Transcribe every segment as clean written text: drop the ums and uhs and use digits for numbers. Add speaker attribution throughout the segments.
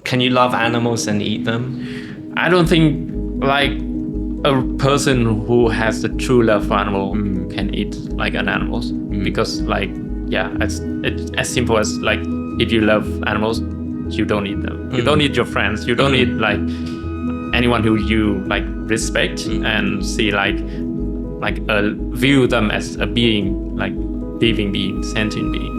Speaker 1: can you love animals and eat them?
Speaker 2: I don't think like a person who has the true love for animal can eat like an animals because like it's as simple as like if you love animals, you don't eat them. You don't eat your friends. You don't eat like anyone who you like respect and see like view them as a being, like living being, sentient being.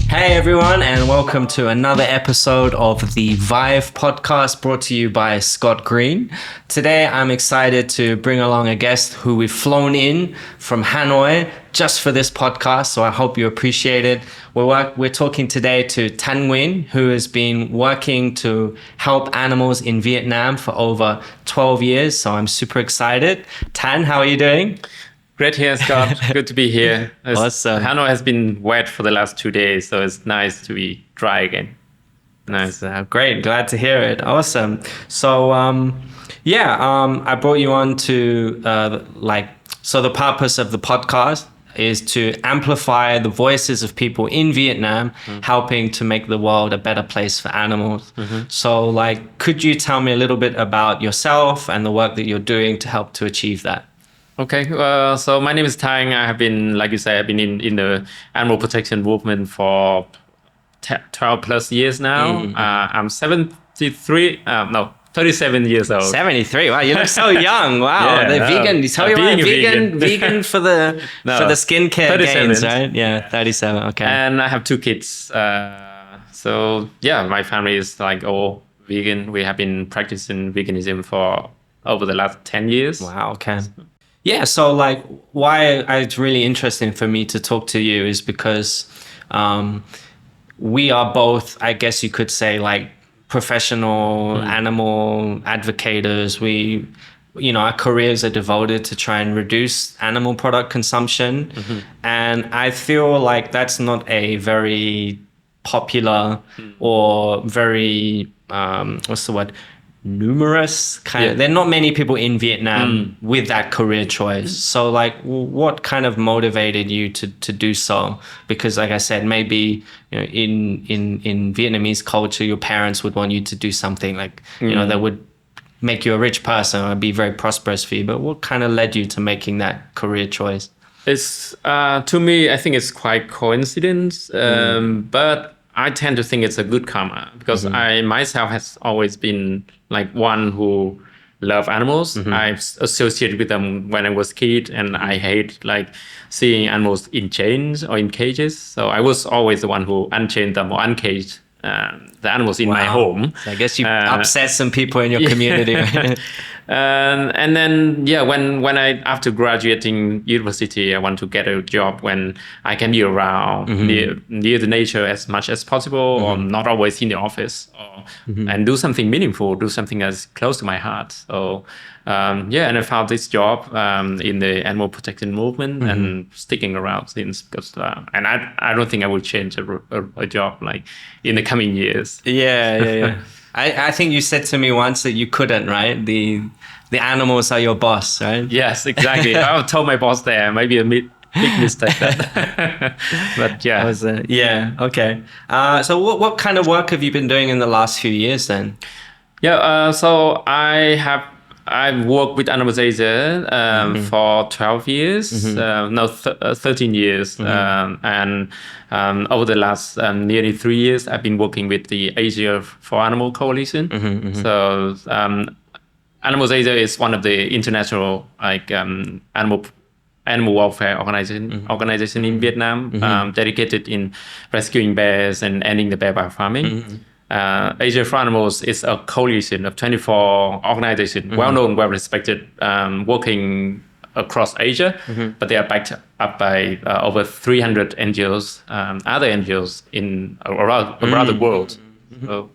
Speaker 1: Hey everyone, and welcome to another episode of the Vive Podcast, brought to you by Scott Green. Today I'm excited to bring along a guest who we've flown in from Hanoi just for this podcast, so I hope you appreciate it. We're talking today to Thanh Nguyễn, who has been working to help animals in Vietnam for over 12 years, so I'm super excited. Thanh, how are you doing?
Speaker 2: Great here, Scott. Good to be here.
Speaker 1: Awesome.
Speaker 2: Hanoi has been wet for the last 2 days, so it's nice to be dry again. Nice.
Speaker 1: Great. Glad to hear it. Awesome. So, I brought you on to the purpose of the podcast is to amplify the voices of people in Vietnam, helping to make the world a better place for animals. So, could you tell me a little bit about yourself and the work that you're doing to help to achieve that?
Speaker 2: Okay, so my name is Thanh. I have been, like you say, I've been in the animal protection movement for 12 plus years now. I'm 37 years old.
Speaker 1: 73. Wow, you look so young. Wow, vegan. You tell you what, vegan for the skincare gains, right? Yeah, 37. Okay.
Speaker 2: And I have 2 kids. My family is like all vegan. We have been practicing veganism for over the last 10 years.
Speaker 1: Wow. Okay. Yeah, so why it's really interesting for me to talk to you is because we are both, I guess you could say, professional animal advocates. We, our careers are devoted to try and reduce animal product consumption. And I feel like that's not a very popular or very, numerous there are not many people in Vietnam with that career choice. So what kind of motivated you to do so? Because like I said, maybe in Vietnamese culture your parents would want you to do something that would make you a rich person or be very prosperous for you, but what kind of led you to making that career choice?
Speaker 2: It's to me, I think it's quite coincidence, but I tend to think it's a good karma because I myself has always been one who love animals. I've associated with them when I was a kid, and I hate seeing animals in chains or in cages. So I was always the one who unchained them or uncaged the animals in my home.
Speaker 1: So I guess you upset some people in your community.
Speaker 2: And then when I after graduating university, I want to get a job when I can be around near the nature as much as possible, or not always in the office, and do something meaningful, do something that's close to my heart. So and I found this job in the animal protection movement and sticking around since, because and I don't think I will change a job in the coming years.
Speaker 1: Yeah. I think you said to me once that you couldn't, right? The animals are your boss, right?
Speaker 2: Yes, exactly. I told my boss there, maybe a big mistake that. But yeah.
Speaker 1: Okay. So what kind of work have you been doing in the last few years then?
Speaker 2: So I've worked with Animals Asia for 12 years, 13 years. And over the last nearly 3 years, I've been working with the Asia for Animal Coalition. So Animals Asia is one of the international animal welfare organization in Vietnam, dedicated in rescuing bears and ending the bear farming. Asia for Animals is a coalition of 24 organizations, well-known, well-respected, working across Asia, but they are backed up by over 300 NGOs, other NGOs around the world. So,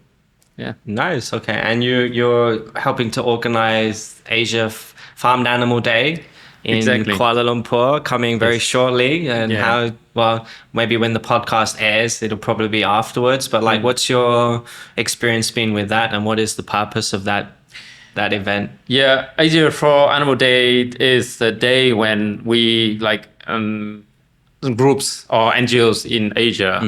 Speaker 2: yeah.
Speaker 1: Nice. Okay. And you're helping to organize Asia Farmed Animal Day in Kuala Lumpur, coming very shortly. And maybe when the podcast airs, it'll probably be afterwards. But what's your experience been with that, and what is the purpose of that event?
Speaker 2: Yeah, Asia for Animal Day is the day when we groups or NGOs in Asia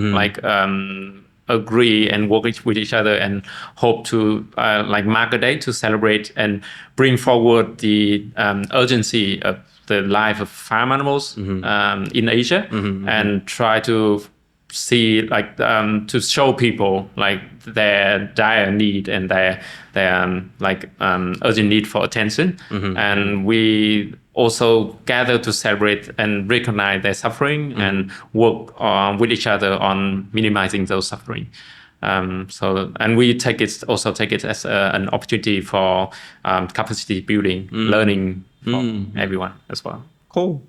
Speaker 2: agree and work with each other and hope to mark a day to celebrate and bring forward the urgency of the life of farm animals in Asia, and try to see to show people their dire need and their urgent need for attention. And we also gather to celebrate and recognize their suffering and work with each other on minimizing those suffering. And we take it as an opportunity for capacity building, learning for everyone as well.
Speaker 1: Cool.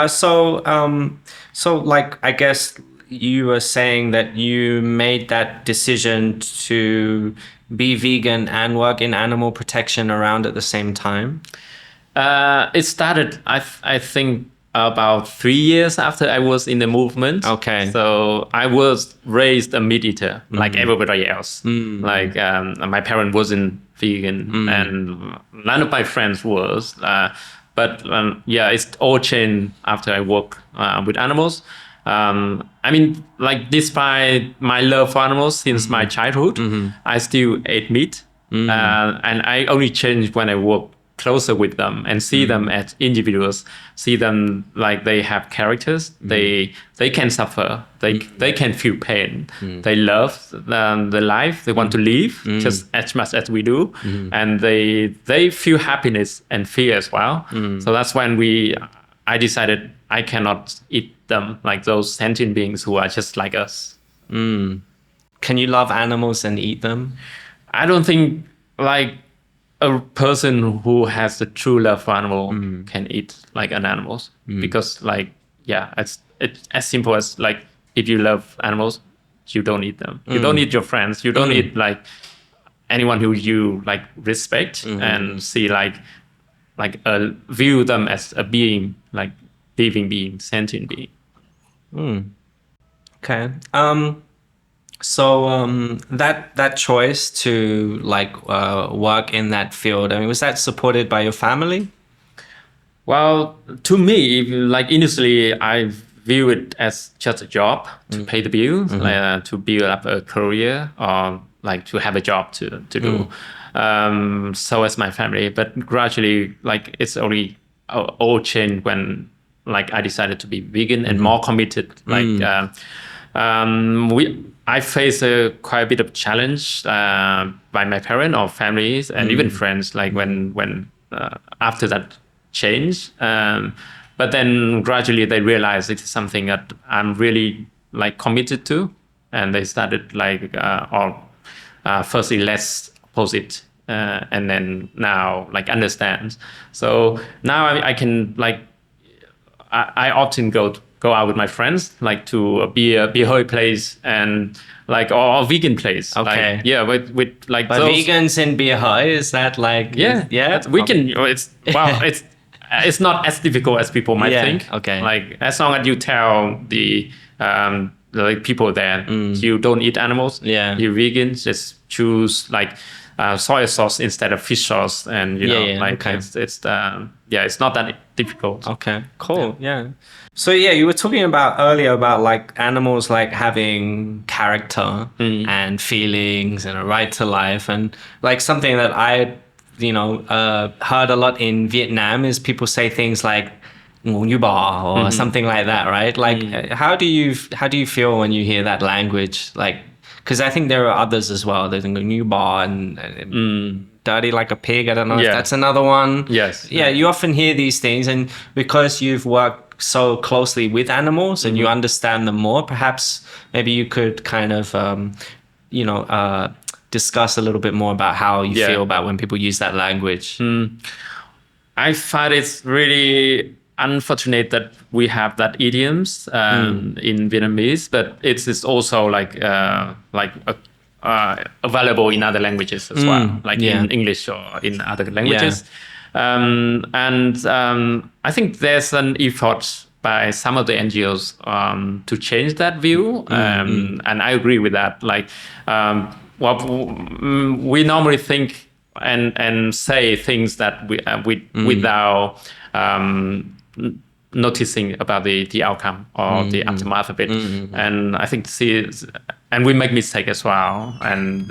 Speaker 1: So I guess you were saying that you made that decision to be vegan and work in animal protection around at the same time.
Speaker 2: It started, I think, about 3 years after I was in the movement.
Speaker 1: Okay.
Speaker 2: So I was raised a meat eater, like everybody else. My parent wasn't vegan, and none of my friends was. But it's all changed after I worked with animals. Despite my love for animals since my childhood, I still ate meat. And I only changed when I work closer with them and see them as individuals, see them like they have characters. They can suffer, they can feel pain, they love the life they want to live just as much as we do, and they feel happiness and fear as well. So that's when I decided I cannot eat them, like those sentient beings who are just like us.
Speaker 1: Can you love animals and eat them?
Speaker 2: I don't think a person who has the true love for animal can eat an animals, because it's as simple as if you love animals, you don't eat them. You don't eat your friends. You don't eat anyone who you respect and see view them as a being, living being, sentient being.
Speaker 1: Okay. So that choice to work in that field, was that supported by your family?
Speaker 2: Well, to me, initially I view it as just a job to pay the bills, to build up a career, or to have a job to do. So as my family, but gradually it's already all changed when I decided to be vegan and more committed. I faced quite a bit of challenge by my parents or families and even friends, when after that change. But then gradually they realized it is something that I'm really committed to, and they started firstly less oppose it, and then now understand. So now I can I often go out with my friends to a beer place and or vegan place.
Speaker 1: Okay.
Speaker 2: With
Speaker 1: But
Speaker 2: those
Speaker 1: vegans in beer hut, is that
Speaker 2: we can. It's not as difficult as people might think.
Speaker 1: Okay.
Speaker 2: As long as you tell the people there you don't eat animals, you're vegan, just choose soy sauce instead of fish sauce, and
Speaker 1: okay.
Speaker 2: it's not that difficult.
Speaker 1: Okay, cool. Yeah. So you were talking about earlier about animals having character and feelings and a right to life, and something that I heard a lot in Vietnam is people say things like "ngu như bò" or something like that, right? How do you feel when you hear that language? Because I think there are others as well. There's "ngu như bò" and "dirty like a pig." I don't know if that's another one.
Speaker 2: Yes.
Speaker 1: Yeah, you often hear these things, and because you've worked so closely with animals and you understand them more, perhaps maybe you could kind of discuss a little bit more about how you feel about when people use that language.
Speaker 2: I find it's really unfortunate that we have that idioms in Vietnamese, but it's also available in other languages as well, in English or in other languages. I think there's an effort by some of the NGOs to change that view, and I agree with that. We normally think and say things that without noticing about the outcome or the aftermath of it. And I think and we make mistake as well. And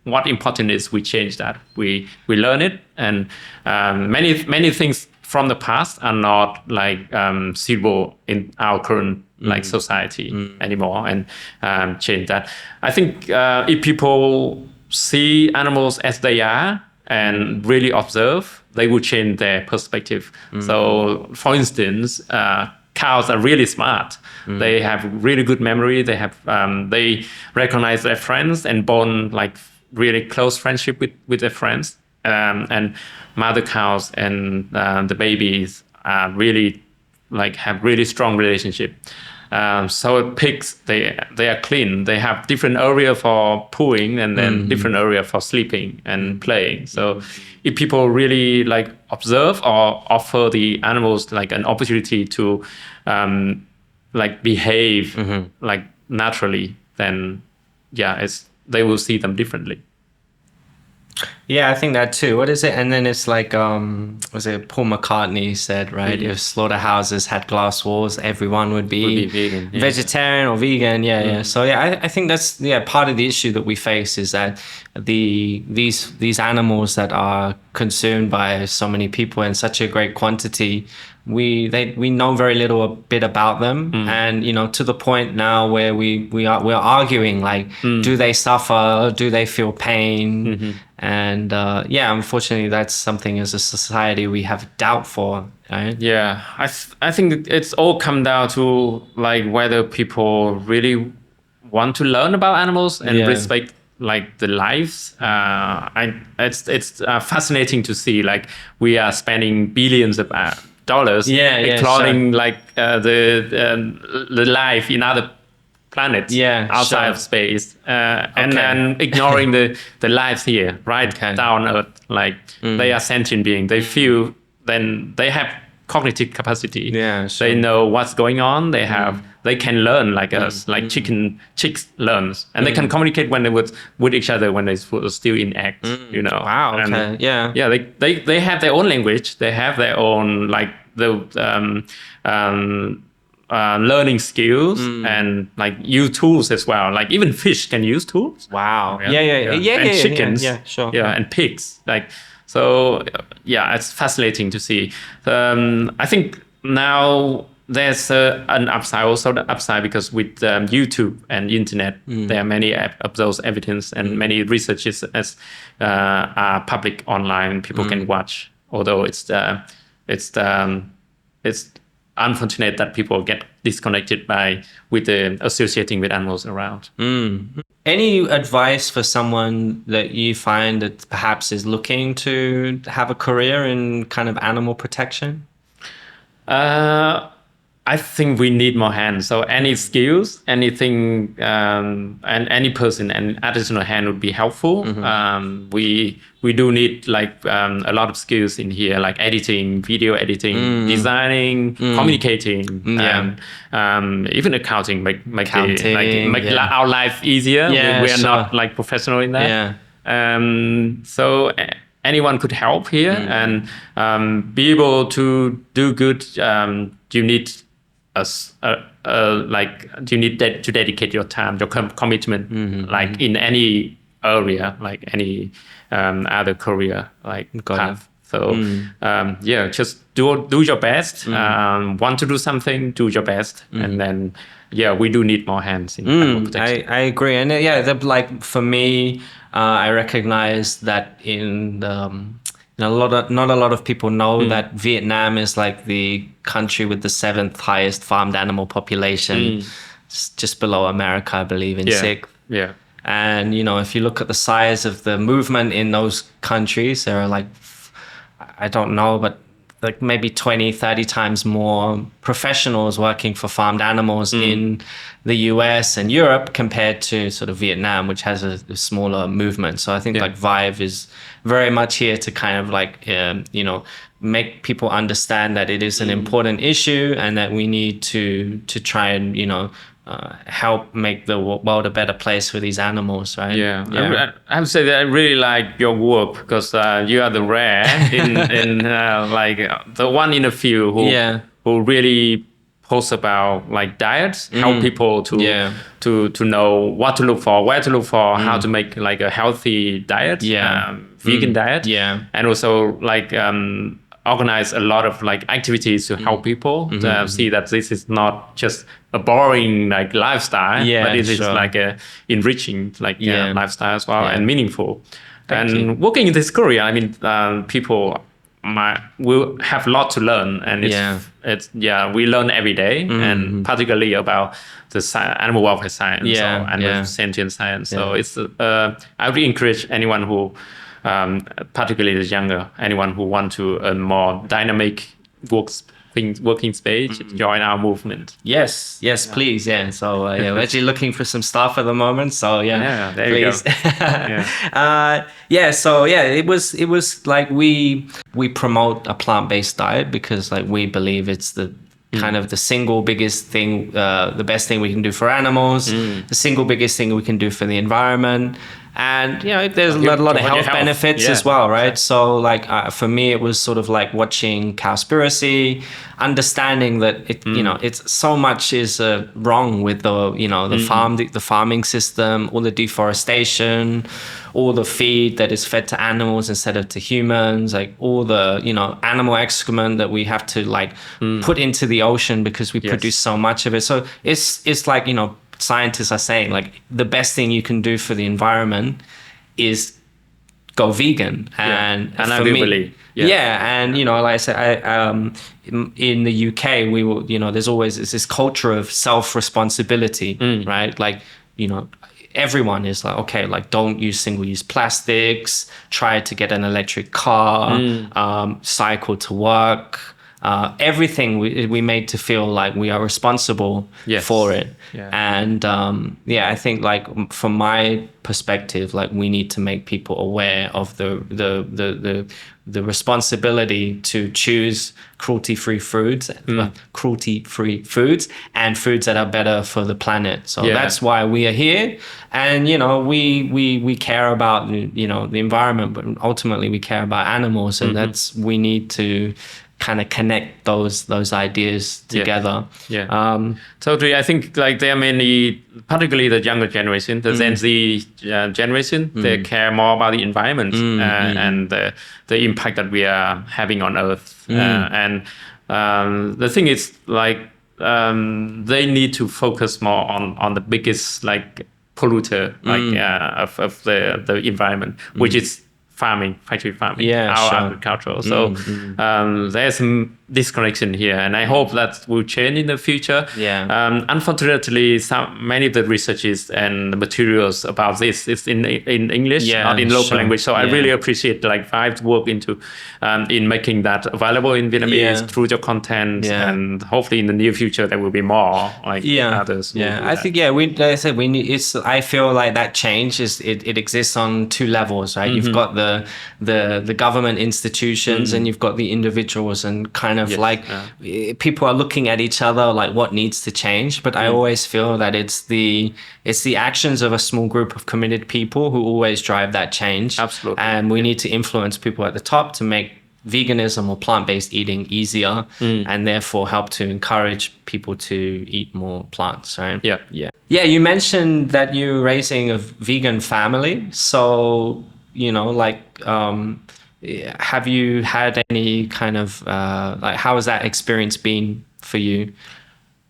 Speaker 2: what important is we change that. We learn it, and many things from the past are not like suitable in our current like society anymore, and change that. I think if people see animals as they are and really observe, they will change their perspective. So, for instance, cows are really smart. They have really good memory. They recognize their friends and bond like really close friendship with their friends. And mother cows and the babies are really like have really strong relationship. So pigs, they are clean. They have different area for pooing and then different area for sleeping and playing. So if people really like observe or offer the animals like an opportunity to like behave like naturally, then they will see them differently.
Speaker 1: Yeah, I think that too. What is it? And then it's like, was it Paul McCartney said, right? If slaughterhouses had glass walls, everyone would be
Speaker 2: vegan,
Speaker 1: vegetarian or vegan. Yeah. So I think that's part of the issue that we face is that these animals that are consumed by so many people in such a great quantity, we know very little bit about them, and to the point now where we're arguing like, do they suffer? Do they feel pain? And unfortunately, that's something as a society we have doubt for. Right?
Speaker 2: Yeah, I think it's all come down to like whether people really want to learn about animals and respect like the lives. It's fascinating to see like we are spending billions of dollars exploring like the life in other planets outside of space, and then ignoring the lives here down Earth. Like they are sentient beings. They feel, then they have cognitive capacity. They know what's going on. They can learn like us, like chicks learns, and they can communicate when they with each other when they still in eggs.
Speaker 1: Wow. Okay.
Speaker 2: And, they have their own language. They have their own like learning skills and like use tools as well. Like even fish can use tools.
Speaker 1: Wow. And chickens.
Speaker 2: And pigs. Like so. It's fascinating to see. I think now there's an upside, also the upside, because with YouTube and internet, there are many of those evidence and many researches are public online. People can watch. Although it's unfortunate that people get disconnected with associating with animals around.
Speaker 1: Any advice for someone that you find that perhaps is looking to have a career in kind of animal protection?
Speaker 2: I think we need more hands. So any skills, anything, and any person, an additional hand would be helpful. We do need like a lot of skills in here, like editing, video editing, designing, communicating, even accounting. Make our life easier. We are not like professional in that. So anyone could help here and be able to do good. You need you need to dedicate your time, your commitment, like in any area, like any other career, like path. So just do your best. Want to do something, do your best, and then we do need more hands in animal protection.
Speaker 1: I agree, and like for me, I recognize that in the. Not a lot of people know that Vietnam is like the country with the 7th highest farmed animal population, just below America, I believe, in 6th. And, if you look at the size of the movement in those countries, there are like, I don't know, but like maybe 20, 30 times more professionals working for farmed animals in the US and Europe compared to sort of Vietnam, which has a smaller movement. So I think like Vive is very much here to kind of like, make people understand that it is an important issue and that we need to try and, help make the world a better place for these animals, right?
Speaker 2: I have to say that I really like your work because you are the rare in like the one in a few who really post about like diets, help people to know what to look for, where to look for, how to make like a healthy diet, vegan diet, and also like organize a lot of like activities to help people see that this is not just a boring like lifestyle, but it is like a enriching like lifestyle as well and meaningful. Working in this career, I mean, people will have a lot to learn, and it's we learn every day, and particularly about the animal welfare science or animal sentience science. So it's I would encourage anyone who, particularly the younger, anyone who want to earn more dynamic working space, join our movement.
Speaker 1: Yes, please. So we're actually looking for some staff at the moment. So
Speaker 2: there
Speaker 1: please.
Speaker 2: You go.
Speaker 1: So it was like we promote a plant-based diet because like we believe it's the kind of the single biggest thing, the best thing we can do for animals, the single biggest thing we can do for the environment. And there's a lot of health benefits as well, right? So like for me, it was sort of like watching Cowspiracy, understanding that it's so much is wrong with the farming system, all the deforestation, all the feed that is fed to animals instead of to humans, like all the animal excrement that we have to like put into the ocean because we produce so much of it. So it's like scientists are saying like the best thing you can do for the environment is go vegan. And
Speaker 2: I do believe.
Speaker 1: And like I said, in the UK we will there's always this culture of self-responsibility, right? Like everyone is like, okay, like don't use single-use plastics, try to get an electric car, cycle to work. Everything we made to feel like we are responsible for it. And I think like from my perspective, like we need to make people aware of the responsibility to choose cruelty-free foods and foods that are better for the planet. So that's why we are here. And we care about the environment, but ultimately we care about animals, and we need to kind of connect those ideas together.
Speaker 2: Totally. I think like there are many, particularly the younger generation, the Gen Z generation, they care more about the environment and the impact that we are having on Earth. And the thing is like they need to focus more on the biggest like polluter of the environment, which is factory farming, agricultural. So there's some disconnection here, and I hope that will change in the future. Unfortunately, many of the researches and the materials about this is in English, not in local language. So I really appreciate like Vive's work into in making that available in Vietnamese through your content, and hopefully in the near future there will be more like others.
Speaker 1: I think like I said, we need. I feel like that change it exists on two levels, right? You've got the government institutions, and you've got the individuals, and kind of like people are looking at each other like what needs to change. But I always feel that it's the actions of a small group of committed people who always drive that change.
Speaker 2: Absolutely.
Speaker 1: And we need to influence people at the top to make veganism or plant-based eating easier, and therefore help to encourage people to eat more plants, right? You mentioned that you're raising a vegan family. So have you had any kind of like how has that experience been for you?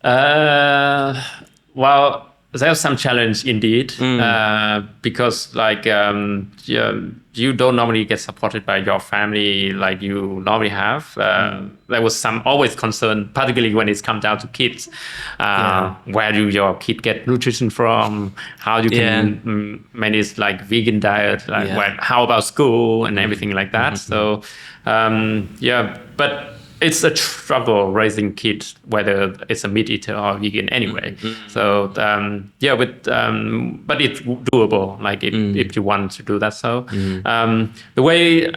Speaker 2: Well, there's some challenge indeed, because like you don't normally get supported by your family like you normally have. There was some always concern, particularly when it's come down to kids. Where do your kid get nutrition from? How you can manage like vegan diet? Like how about school and everything like that? So but it's a struggle raising kids, whether it's a meat eater or vegan anyway. So but it's doable, like if you want to do that. So the way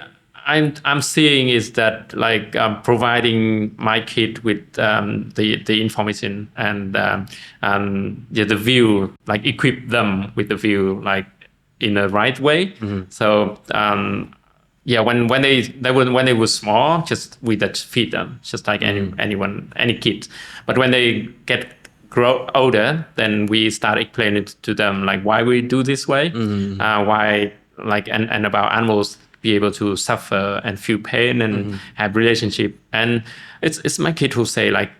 Speaker 2: I'm seeing is that like providing my kid with the information and the view, like equip them with the view like in the right way. So when they were small, just we just feed them, just like any kid. But when they grow older, then we start explaining to them like why we do this way, why and about animals be able to suffer and feel pain and have relationship. And it's my kid who say like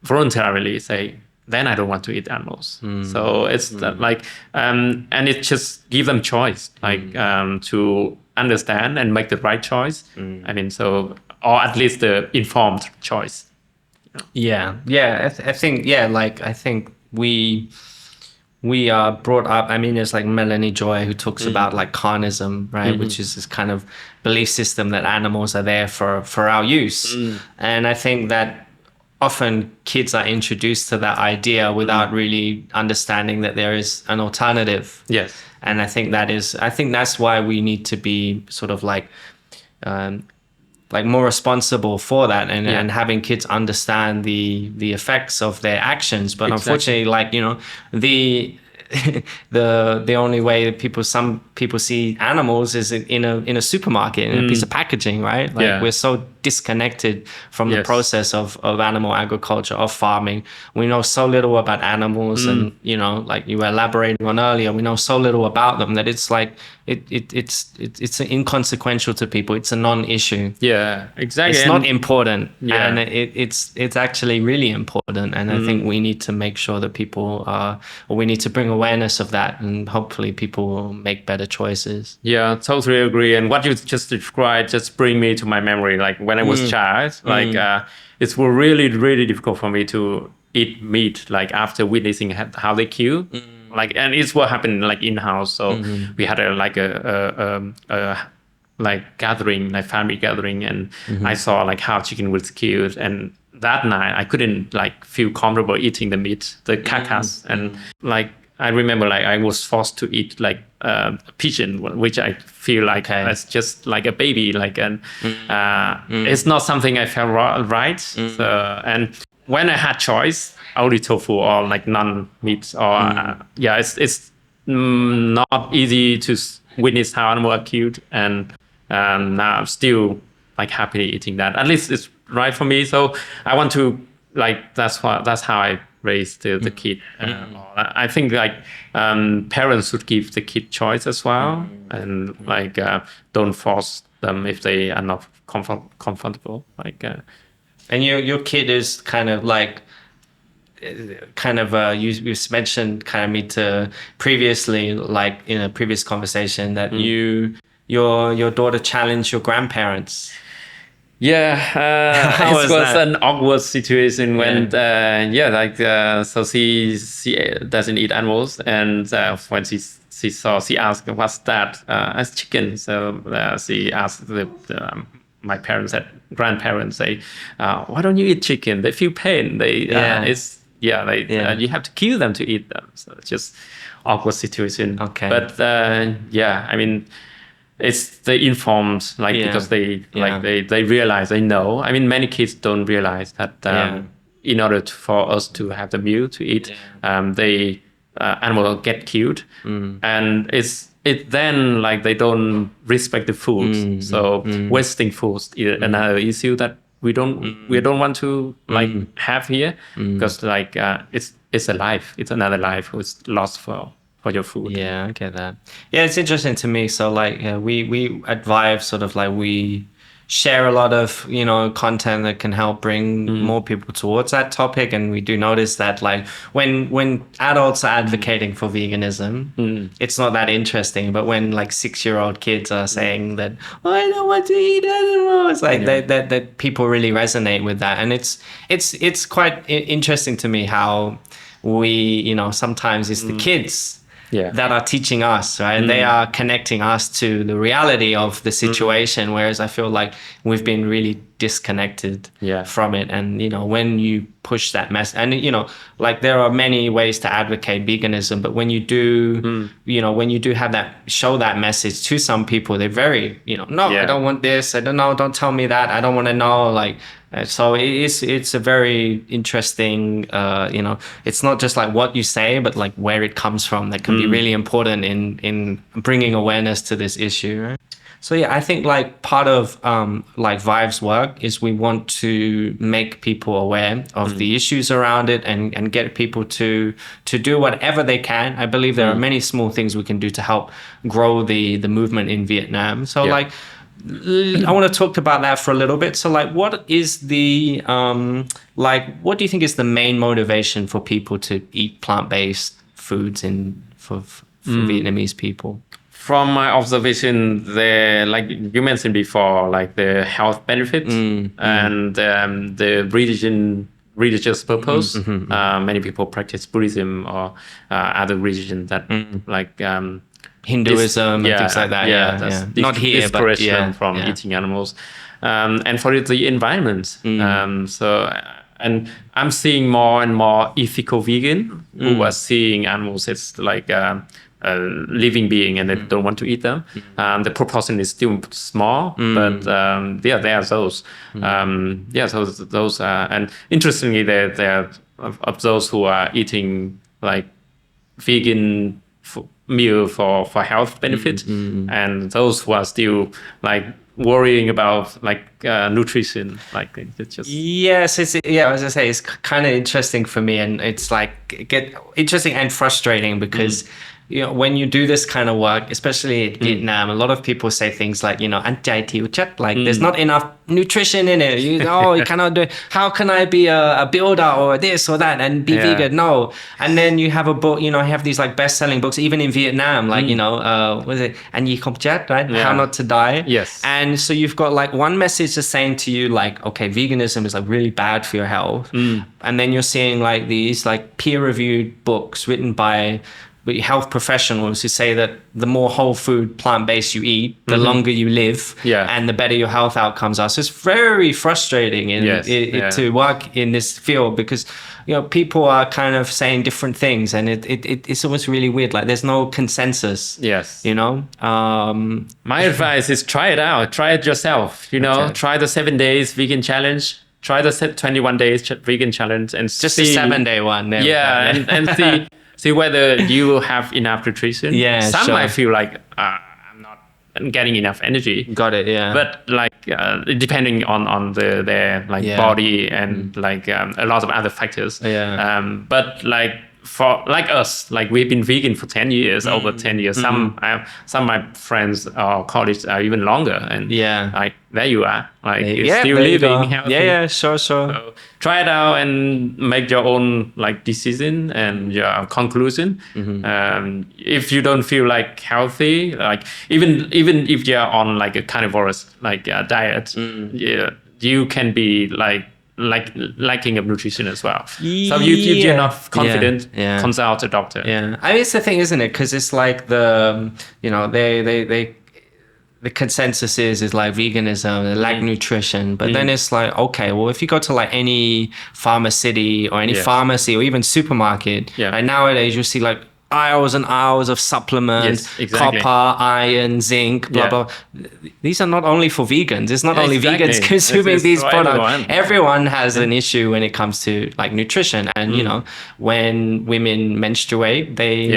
Speaker 2: voluntarily say, then I don't want to eat animals. So it's and it just give them choice, to understand and make the right choice. I mean, so, or at least the informed choice.
Speaker 1: Yeah. I think we are brought up. I mean, it's like Melanie Joy who talks about like carnism, right? Which is this kind of belief system that animals are there for our use. And I think that often kids are introduced to that idea without really understanding that there is an alternative.
Speaker 2: Yes.
Speaker 1: And I think that's why we need to be sort of like more responsible for that and having kids understand the effects of their actions. But unfortunately, the only way that some people see animals is in a supermarket, in a piece of packaging, right? We're so disconnected from the process of animal agriculture, of farming. We know so little about animals, and like you were elaborating on earlier, we know so little about them that it's like it's inconsequential to people. It's a non-issue.
Speaker 2: Yeah, exactly.
Speaker 1: It's not important, and it's actually really important. And I think we need to make sure that people we need to bring awareness of that, and hopefully people will make better choices.
Speaker 2: Yeah, totally agree. And what you just described just bring me to my memory, like when I was child, it was really, really difficult for me to eat meat, like after witnessing how they kill. And it's what happened like in house. So we had a gathering, like family gathering, and I saw like how chicken was killed. And that night I couldn't like feel comfortable eating the meat, the carcass, and like I remember like I was forced to eat like a pigeon, which I feel like as just like a baby, it's not something I felt right. So, and when I had choice, only tofu or like non-meat, or it's not easy to witness how animals are killed, and now I'm still like happily eating that. At least it's right for me. So I want to that's how I raise the kid. I think like parents should give the kid choice as well, and don't force them if they are not comfortable.
Speaker 1: And your kid is kind of you mentioned kind of me to previously, like in a previous conversation, that your daughter challenged your grandparents.
Speaker 2: Yeah, it was an awkward situation when, so she doesn't eat animals, and when she asked, "What's that?" As chicken. So she asked my parents and grandparents, say, "Why don't you eat chicken? They feel pain. You have to kill them to eat them." So it's just awkward situation.
Speaker 1: Okay,
Speaker 2: but I mean, it's the informed, because they realize, they know. I mean, many kids don't realize that in order for us to have the meal to eat, animal get killed, and it then they don't respect the food. So wasting food is another issue that we don't want to have here, because it's a life. It's another life who's lost for your food.
Speaker 1: Yeah, I get that. Yeah, it's interesting to me. So we at Vive sort of we share a lot of content that can help bring more people towards that topic, and we do notice that when adults are advocating for veganism, it's not that interesting. But when 6-year-old kids are saying that, I don't want to eat animals, that people really resonate with that. And it's quite interesting to me how we sometimes it's the kids that are teaching us, right? And they are connecting us to the reality of the situation, whereas I feel like we've been really disconnected from it. And when you push that message, and there are many ways to advocate veganism, but when you do when you do have that, show that message to some people, they're very I don't want this, I don't know, don't tell me that, I don't want to know, so it's a very interesting it's not just what you say, but where it comes from, that can be really important in bringing awareness to this issue, right? So yeah, I think like part of like Vive's work is we want to make people aware of the issues around it and get people to do whatever they can. I believe there are many small things we can do to help grow the movement in Vietnam. So like I want to talk about that for a little bit. So like what is the what do you think is the main motivation for people to eat plant-based foods for Vietnamese people?
Speaker 2: From my observation, there, like you mentioned before, like the health benefits and the religious purpose. Many people practice Buddhism or other religions that like
Speaker 1: Hinduism and things like that. Yeah. Not here,
Speaker 2: discouragement
Speaker 1: but
Speaker 2: from eating animals, and for the environment. And I'm seeing more and more ethical vegan who are seeing animals as like a living being and they don't want to eat them. The proportion is still small, but there are those. So those and interestingly, there are of those who are eating like vegan meal for health benefit, and those who are still like worrying about like nutrition, like it's just
Speaker 1: as I say, it's kind of interesting for me, and it's like get interesting and frustrating because when you do this kind of work, especially in Vietnam, a lot of people say things like, ăn chay thiếu chất, like there's not enough nutrition in it. You cannot do it. How can I be a builder or this or that and be vegan? No. And then you have a book, you have these like best-selling books, even in Vietnam, like, what is it? Anh Nhi Không Chết, right?
Speaker 2: Yeah.
Speaker 1: How Not to Die.
Speaker 2: Yes.
Speaker 1: And so you've got like one message just saying to you like, okay, veganism is like really bad for your health. And then you're seeing like these like peer-reviewed books written by health professionals who say that the more whole food plant-based you eat, the longer you live and the better your health outcomes are. So it's very frustrating to work in this field because people are kind of saying different things and it's almost really weird. Like there's no consensus.
Speaker 2: Yes.
Speaker 1: My
Speaker 2: advice is try it out. Try it yourself. Try the 7 days vegan challenge. Try the 21 days vegan challenge and
Speaker 1: just a 7-day one.
Speaker 2: And see. See whether you have enough nutrition. Some might feel like I'm not getting enough energy.
Speaker 1: Got it. Yeah.
Speaker 2: But like depending on their like body and like a lot of other factors. But like for like us, like we've been vegan for 10 years, over 10 years. Some of my friends or colleagues are even longer. And like there you are, like you're still living healthy.
Speaker 1: Sure.
Speaker 2: So try it out and make your own like decision and your conclusion. If you don't feel like healthy, like even if you're on like a carnivorous like diet, you can be like lacking of nutrition as well. So you're not confident, consult a doctor.
Speaker 1: I mean, it's the thing, isn't it? Because it's like the consensus is like veganism, they lack nutrition, but then it's like, okay, well, if you go to like any pharmacy or any pharmacy or even supermarket, like nowadays you see like aisles and aisles of supplements, copper, iron, zinc, blah, blah. These are not only for vegans. It's not only vegans consuming these products. Everyone has an issue when it comes to like nutrition. And, when women menstruate, they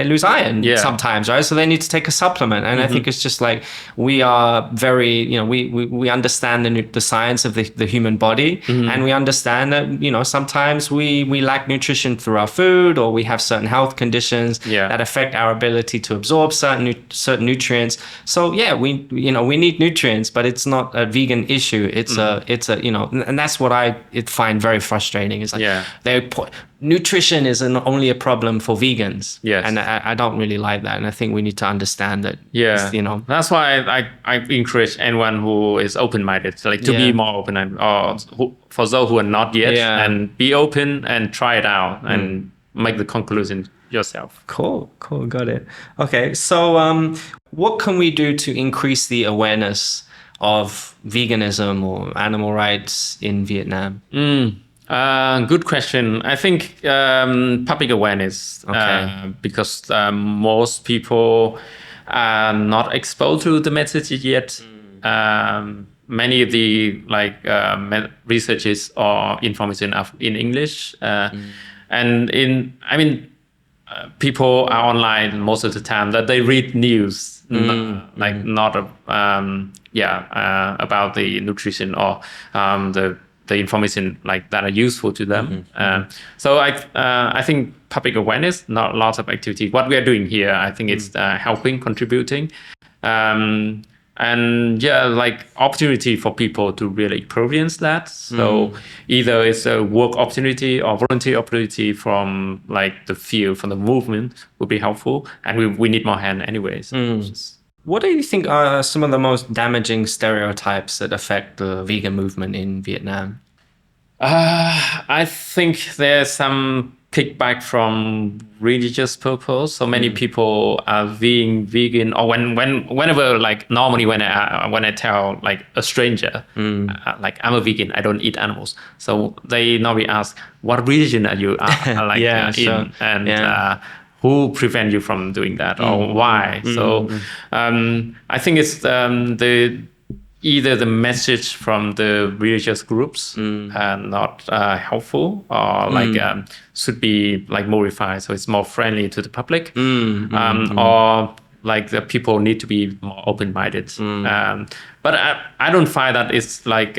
Speaker 1: lose iron sometimes, right? So they need to take a supplement. And I think it's just like, we are very, we understand the science of the human body. And we understand that, sometimes we lack nutrition through our food, or we have certain health conditions that affect our ability to absorb certain nutrients. So we need nutrients, but it's not a vegan issue. It's and that's what I find very frustrating. Is like nutrition is only a problem for vegans. And I don't really like that. And I think we need to understand that.
Speaker 2: That's why I encourage anyone who is open-minded, like to be more open-minded, or for those who are not yet, and be open and try it out and make the conclusion yourself.
Speaker 1: Cool. Got it. Okay. So, what can we do to increase the awareness of veganism or animal rights in Vietnam?
Speaker 2: Good question. I think public awareness, because most people are not exposed to the message yet. Many of the researches or information are in English, and people are online most of the time that they read news, not about the nutrition or the information like that are useful to them. So I think public awareness, not lots of activity. What we are doing here, I think it's helping, contributing. And like opportunity for people to really experience that. So either it's a work opportunity or volunteer opportunity from like the field, from the movement would be helpful. And we need more hand anyways.
Speaker 1: What do you think are some of the most damaging stereotypes that affect the vegan movement in Vietnam?
Speaker 2: I think there's some kickback from religious purpose. So many people are being vegan, or whenever like normally when I tell like a stranger, like I'm a vegan, I don't eat animals. So they normally ask, what religion are you in? And who prevent you from doing that, or why? So I think it's either the message from the religious groups not helpful, or should be like modified so it's more friendly to the public, or like the people need to be more open-minded. But I don't find that it's like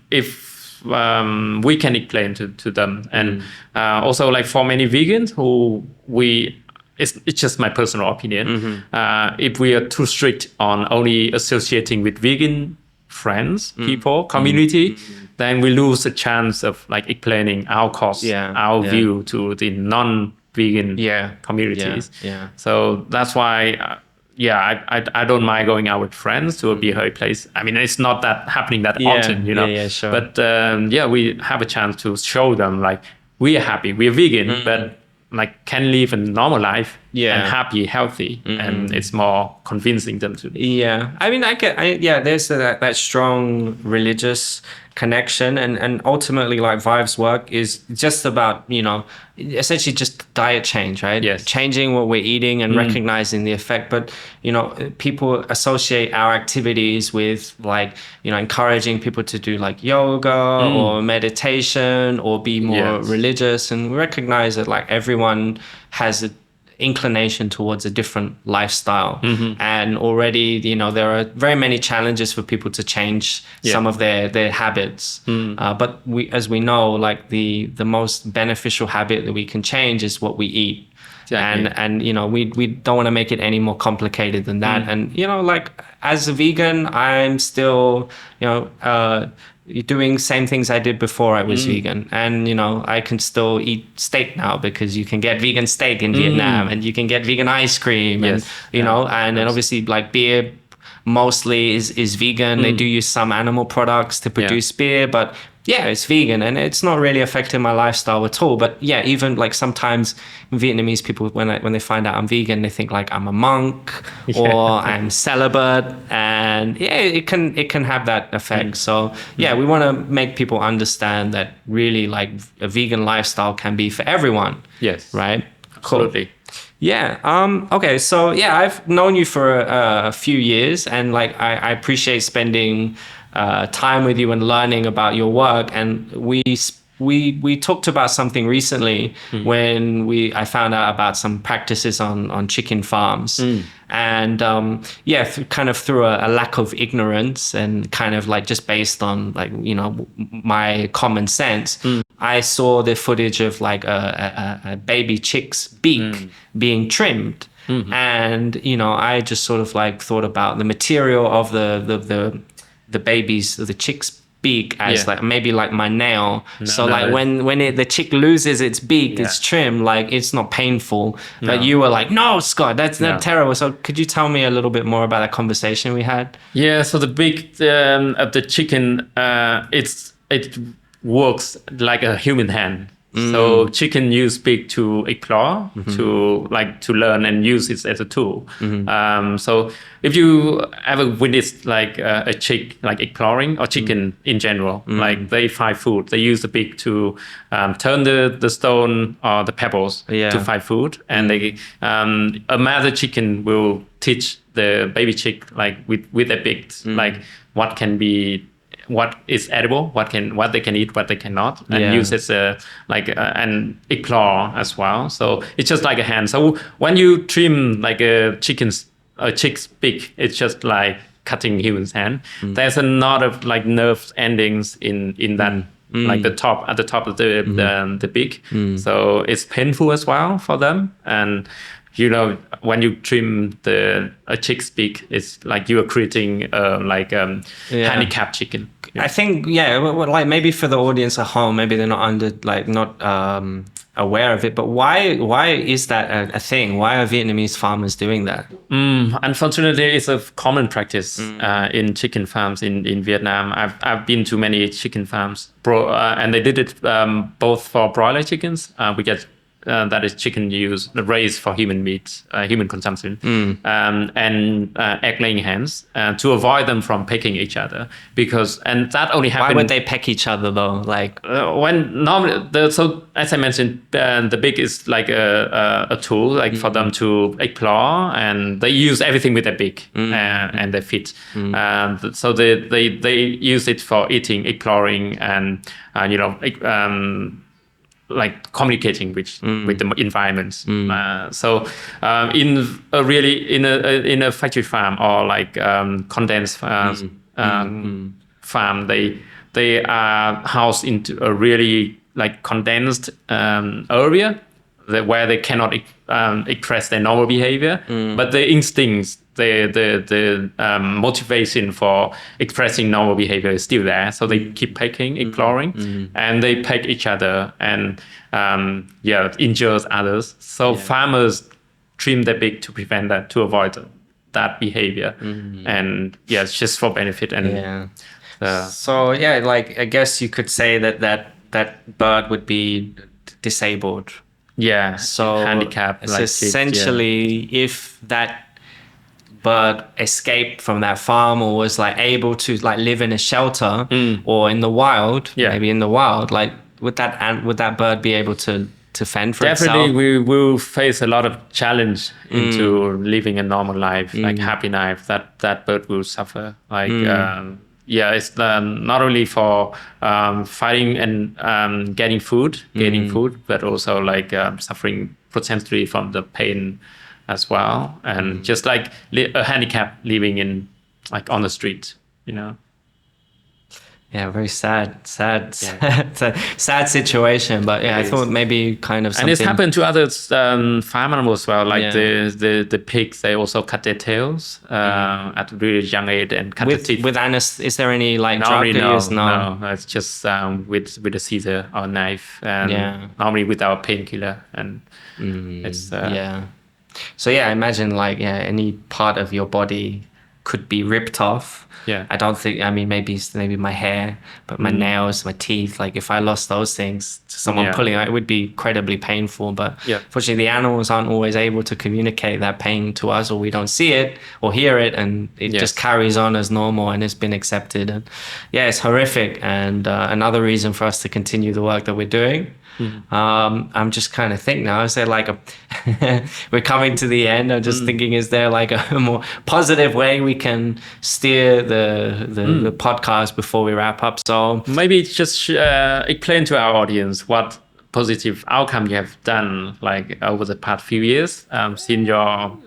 Speaker 2: if we can explain to them, and also like for many vegans who it's just my personal opinion. If we are too strict on only associating with vegan friends, people, community, then we lose a chance of like explaining our cause, our view to the non-vegan communities. So that's why, I don't mind going out with friends to a beer place. I mean, it's not that happening that often, you know. But we have a chance to show them like we are happy, we are vegan, but like can live a normal life and happy, healthy, and it's more convincing them to.
Speaker 1: I mean, there's that strong religious connection, and ultimately like Vive's work is just about, you know, essentially just diet change, right?
Speaker 2: Yes.
Speaker 1: Changing what we're eating and recognizing the effect. But, you know, people associate our activities with like, you know, encouraging people to do like yoga or meditation or be more religious, and we recognize that like everyone has a inclination towards a different lifestyle, and already, you know, there are very many challenges for people to change some of their habits, but as we know, like the most beneficial habit that we can change is what we eat. And you know, we don't want to make it any more complicated than that. And you know, like as a vegan, I'm still, you know, doing same things I did before I was vegan, and you know, I can still eat steak now because you can get vegan steak in Vietnam, and you can get vegan ice cream, and you know, and then obviously like beer mostly is vegan. They do use some animal products to produce beer, but it's vegan, and it's not really affecting my lifestyle at all. But even like sometimes Vietnamese people, when they find out I'm vegan, they think like I'm a monk or I'm celibate, and it can have that effect. So we want to make people understand that really like a vegan lifestyle can be for everyone.
Speaker 2: Yes.
Speaker 1: Right.
Speaker 2: Absolutely.
Speaker 1: Cool. Okay. So I've known you for a few years, and like I appreciate spending time with you and learning about your work. And we talked about something recently when I found out about some practices on chicken farms, and kind of through a lack of ignorance and kind of like just based on like, you know, my common sense, I saw the footage of like a baby chick's beak being trimmed. And you know, I just sort of like thought about the material of the baby's, the chick's beak as like maybe like my nail. Like when the chick loses its beak, it's trimmed, like it's not painful. But you were like, no, Scott, that's terrible. So could you tell me a little bit more about that conversation we had?
Speaker 2: So the beak of the chicken, it works like a human hand. So chicken use beak to explore, to learn and use it as a tool. So if you ever witness like a chick like exploring, or chicken in general, like they find food, they use the beak to turn the stone or the pebbles to find food, and they a mother chicken will teach the baby chick like with a beak like what can be what is edible, what they can eat, what they cannot, and use it and explore as well. So it's just like a hand. So when you trim like a chick's beak, it's just like cutting human's hand. There's a lot of like nerve endings in that. Like at the top of the beak, so it's painful as well for them. And when you trim a chick's beak, it's like you are creating handicapped chicken.
Speaker 1: I think like maybe for the audience at home, maybe they're not aware of it, but why is that a thing? Why are Vietnamese farmers doing that?
Speaker 2: Unfortunately, it's a common practice in chicken farms in Vietnam. I've been to many chicken farms, and they did it both for broiler chickens. We get that is chicken raised for human meat, human consumption, and egg-laying hens to avoid them from pecking each other. And that only happened.
Speaker 1: Why would they peck each other though? Like
Speaker 2: when normally, so as I mentioned, the beak is like a tool, like for them to explore, and they use everything with their beak and their feet. So they use it for eating, exploring, and like communicating with the environment. So in a factory farm or like condensed farm, they are housed into a really like condensed area where they cannot express their normal behavior, but the instincts, the motivation for expressing normal behavior is still there. So they keep pecking, exploring, and they peck each other and injures others. So farmers trim their beak to prevent that, to avoid that behavior, and it's just for benefit. And
Speaker 1: so like I guess you could say that bird would be disabled.
Speaker 2: Yeah,
Speaker 1: so
Speaker 2: handicapped.
Speaker 1: So essentially, if that bird escaped from that farm or was like able to like live in a shelter or in the wild, maybe in the wild, like would that bird be able to fend for itself?
Speaker 2: Definitely, we will face a lot of challenge into living a normal life, like happy life. That bird will suffer. Like it's not only for fighting and gaining food, but also like suffering potentially from the pain as well, and just like a handicap living in like on the street,
Speaker 1: Yeah, very sad situation. But I thought maybe kind of something.
Speaker 2: And it's happened to other farm animals as well. Like the pigs, they also cut their tails at a really young age and cut the teeth.
Speaker 1: Is there any like drug they use?
Speaker 2: No, it's just with a scissor or knife, and normally without painkiller. And it's
Speaker 1: So I imagine like any part of your body could be ripped off. I don't think, I mean, maybe my hair, but my nails, my teeth, like if I lost those things to someone pulling it would be incredibly painful. But fortunately the animals aren't always able to communicate that pain to us, or we don't see it or hear it, and it just carries on as normal and it's been accepted. And it's horrific, and another reason for us to continue the work that we're doing. I'm just kind of thinking now, is there like we're coming to the end. I'm just thinking, is there like a more positive way we can steer the podcast before we wrap up? So
Speaker 2: maybe just explain to our audience what positive outcome you have done like over the past few years since your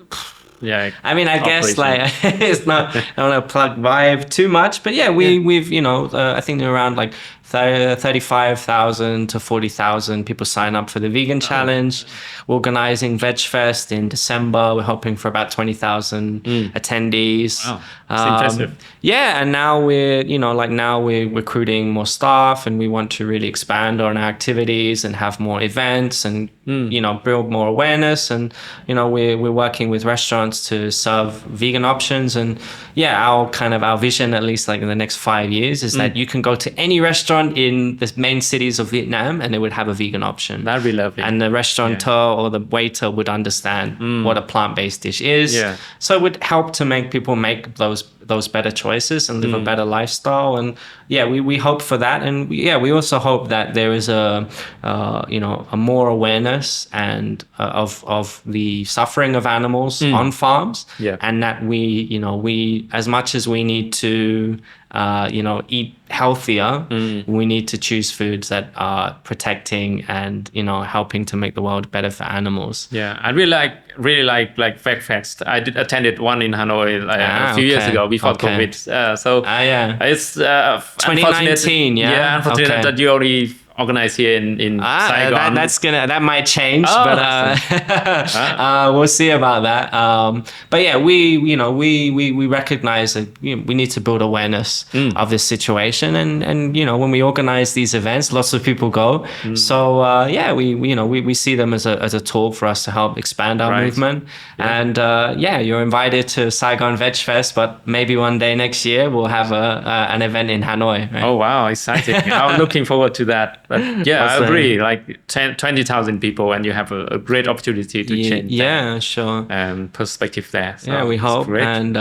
Speaker 1: I mean, I guess like it's not, I don't want to plug Vive too much, but we've I think around like 35,000 to 40,000 people sign up for the vegan challenge. We're organizing Veg Fest in December. We're hoping for about 20,000 attendees.
Speaker 2: Wow, that's impressive.
Speaker 1: And now we're recruiting more staff, and we want to really expand on our activities and have more events and build more awareness. And we're working with restaurants to serve vegan options. And our vision, at least like in the next 5 years, is that you can go to any restaurant in the main cities of Vietnam and it would have a vegan option.
Speaker 2: That'd be lovely.
Speaker 1: And the restaurateur or the waiter would understand what a plant-based dish is. So it would help to make people make those better choices and live a better lifestyle. And we hope for that. And we also hope that there is a more awareness and of the suffering of animals on farms, and that we as much as we need to eat healthier, we need to choose foods that are protecting and, helping to make the world better for animals.
Speaker 2: Yeah, I really like Veg Fest. I did attended one in Hanoi a few years ago before COVID. It's
Speaker 1: 2019.
Speaker 2: Unfortunate that you only organized here in Saigon.
Speaker 1: That might change, but we'll see about that. But yeah, we recognize that we need to build awareness of this situation, and when we organize these events, lots of people go. So we see them as a tool for us to help expand our movement. And you're invited to Saigon Veg Fest, but maybe one day next year we'll have an event in Hanoi. Right?
Speaker 2: Oh wow, exciting! I'm looking forward to that. But yeah, I agree. Like 20,000 people, and you have a great opportunity to change.
Speaker 1: Yeah, sure.
Speaker 2: Perspective there. So
Speaker 1: yeah, we hope,
Speaker 2: great.
Speaker 1: And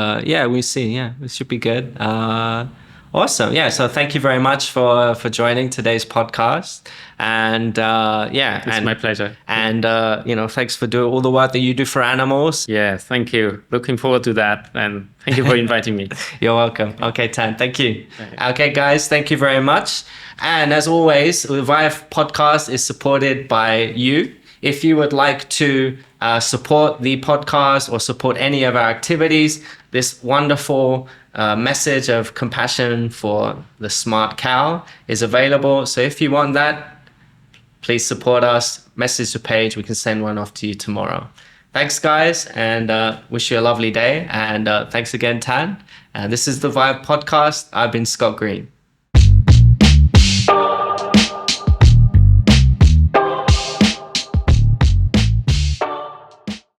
Speaker 1: we see. Yeah, it should be good. Awesome. Yeah. So thank you very much for joining today's podcast. And
Speaker 2: it's my pleasure.
Speaker 1: And thanks for doing all the work that you do for animals.
Speaker 2: Yeah, thank you. Looking forward to that, and thank you for inviting me.
Speaker 1: You're welcome. Okay, Tan, thank you. Okay, guys, thank you very much. And as always, the Vive Podcast is supported by you. If you would like to support the podcast or support any of our activities, this wonderful message of compassion for the smart cow is available. So if you want that, please support us. Message the page. We can send one off to you tomorrow. Thanks, guys, and wish you a lovely day. And thanks again, Tan. And this is the Vive Podcast. I've been Scott Green.